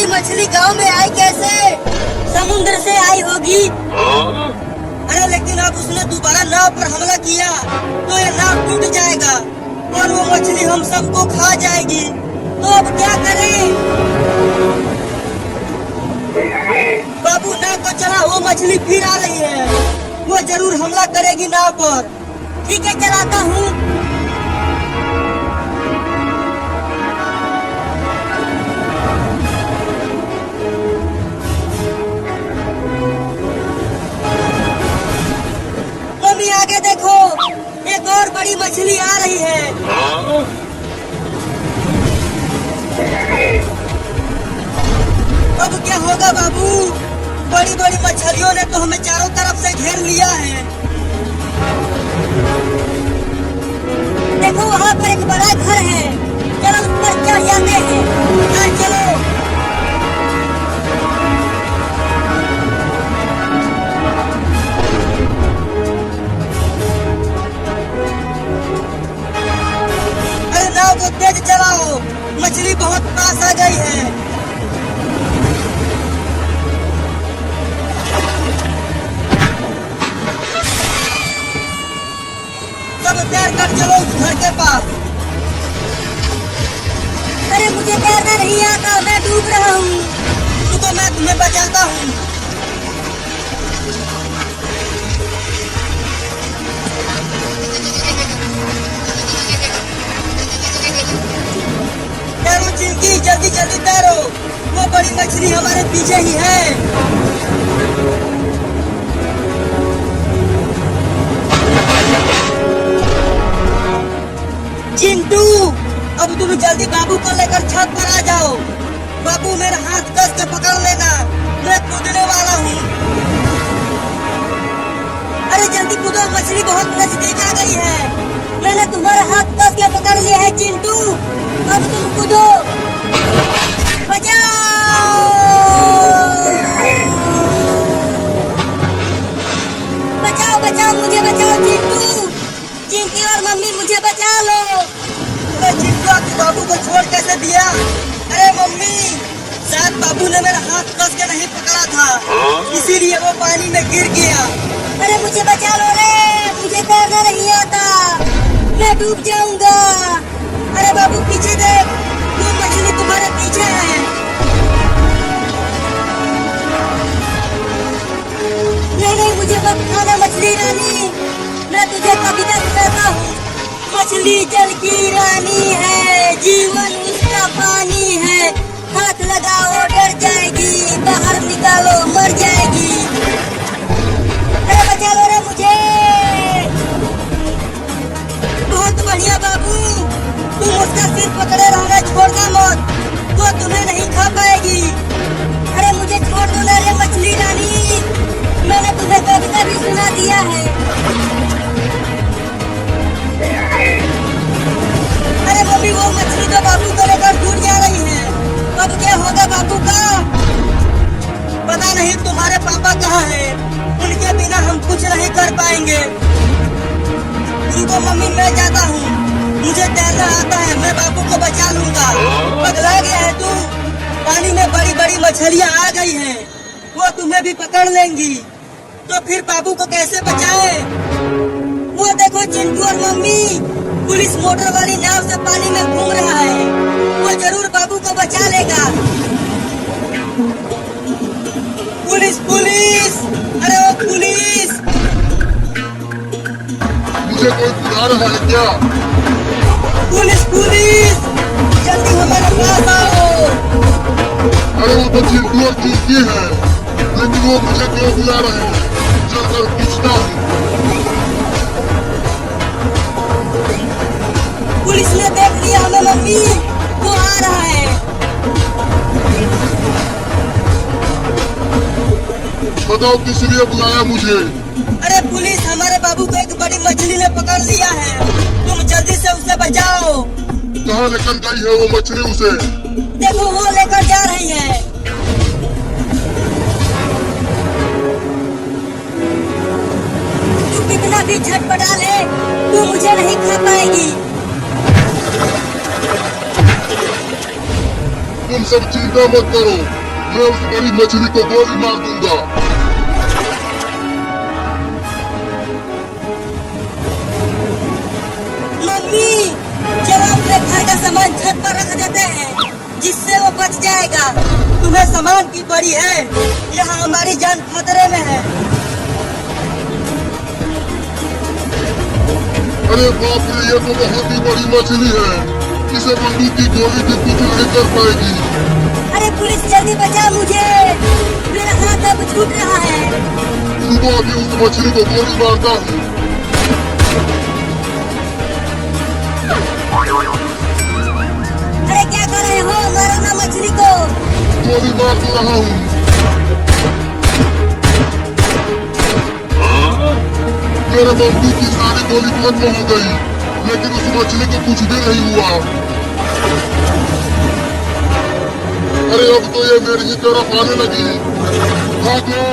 बड़ी मछली गांव में आई कैसे? समुद्र से आई होगी। अरे लेकिन अब उसने दोबारा नाव पर हमला किया तो ये नाव टूट जाएगा और वो मछली हम सबको खा जाएगी। तो अब क्या करें? बाबू नाव को चला, वो मछली फिर आ रही है। वो जरूर हमला करेगी नाव पर। ठीक है, चलाता हूँ। मम्मी आगे देखो, एक और बड़ी मछली आ रही है। अब क्या होगा बाबू? बड़ी बड़ी मछलियों ने तो हमें चारों तरफ से घेर लिया है। देखो वहाँ पर एक बड़ा घर है, चलो उस पर चढ़ जाते हैं। हाँ चलो। अरे नाव को तेज चलाओ, मछली बहुत पास आ गई है। सब तैर कर चलो उस घर के पास। अरे मुझे तैरना नहीं आता, मैं डूब रहा हूँ। तो मैं तुम्हें बचाता हूँ। तैरो चिंकी, जल्दी जल्दी तैरो, वो बड़ी मछली हमारे पीछे ही है। चिंटू, अब तुम जल्दी बाबू को लेकर छत पर आ जाओ। बाबू मेरा हाथ कस के पकड़ लेना, मैं कूदने वाला हूँ। अरे जल्दी कूदो, मछली बहुत नजदीक आ गई है। मैंने तुम्हारा हाथ कस के पकड़ लिया है चिंटू, अब तुम कूदो। बचाओ! बचाओ बचाओ, मुझे बचाओ चिंटू। चिंकी और मम्मी मुझे बचा लो। चिंटू बाबू को छोड़ कैसे दिया? अरे मम्मी, शायद बाबू ने मेरा हाथ कस के नहीं पकड़ा था, इसीलिए वो पानी में गिर गया। अरे मुझे बचा लो रे, मुझे तैरना नहीं आता, मैं डूब जाऊंगा। अरे बाबू पीछे देख, वो मछली तुम्हारे पीछे है। नहीं नहीं, मुझे मत खाना मछली रानी, मैं तुझे कविता सुनाता हूँ। मछली जल की रानी है, जीवन उसका पानी है। हाथ लगाओ डर जाएगी, बाहर निकालो मर जाएगी। अरे बचा लो रे मुझे। बहुत बढ़िया बाबू, तुम उसका सिर पकड़े रहना, छोड़ना मत, वो तुम्हें नहीं खा पाएगी। अरे मुझे छोड़ दो ना रे मछली रानी, मैंने तुम्हें कविता भी सुना दिया है। अरे मम्मी, वो मछली तो बाबू को लेकर दूर जा रही है। अब क्या होगा बाबू का? पता नहीं तुम्हारे पापा कहाँ हैं, उनके बिना हम कुछ नहीं कर पाएंगे। तुमको मम्मी, मैं जाता हूँ, मुझे तैरना आता है, मैं बाबू को बचा लूंगा। पगला गया है तू? पानी में बड़ी बड़ी मछलियाँ आ गई हैं, वो तुम्हें भी पकड़ लेंगी, तो फिर बाबू को कैसे बचाए? वो देखो चिंटू और मम्मी, पुलिस मोटर वाली नाव से पानी में घूम रहा है, वो जरूर बाबू को बचा लेगा। पुलिस पुलिस, अरे ओ पुलिस! मुझे कोई बुला रहा है क्या? पुलिस पुलिस, जल्दी हमारे पास आओ। अरे वो तो चिंटू और चिंकी है, लेकिन वो मुझे क्यों बुला रहे हैं? चलकर पूछता हूँ। पुलिस ने देख लिया हमें मम्मी, वो आ रहा है। बताओ किस लिए बुलाया मुझे? अरे पुलिस, हमारे बाबू को एक बड़ी मछली ने पकड़ लिया है, तुम जल्दी से उसे बचाओ। कहाँ लेकर गई है वो मछली उसे? देखो वो लेकर जा रही है। तू कितना भी झटपटा ले, तू मुझे नहीं खा पाएगी। तुम सब चीज चिंता मत करो, मैं उस बड़ी मछली को गोली मार दूंगा। मम्मी, चलो अपने घर का सामान छत पर रख देते हैं, जिससे वो बच जाएगा। तुम्हें सामान की पड़ी है, यहाँ हमारी जान खतरे में है। अरे बाप रे, ये तो बहुत ही बड़ी मछली है, इसे बंदूक की गोली भी कुछ नहीं कर पाएगी। अरे पुलिस, जल्दी बचा मुझे, मेरा हाथ अब छूट रहा है। रुको, अभी उस मछली को गोली मारता हूँ। अरे क्या कर रहे हो, मारो ना मछली को। गोली मार तो रहा हूँ। मेरे बंदूक की सारी गोली खत्म हो गई, लेकिन उस मछली को कुछ भी नहीं हुआ। अरे अब तो ये मेरी ही तरफ आने लगी। भागो!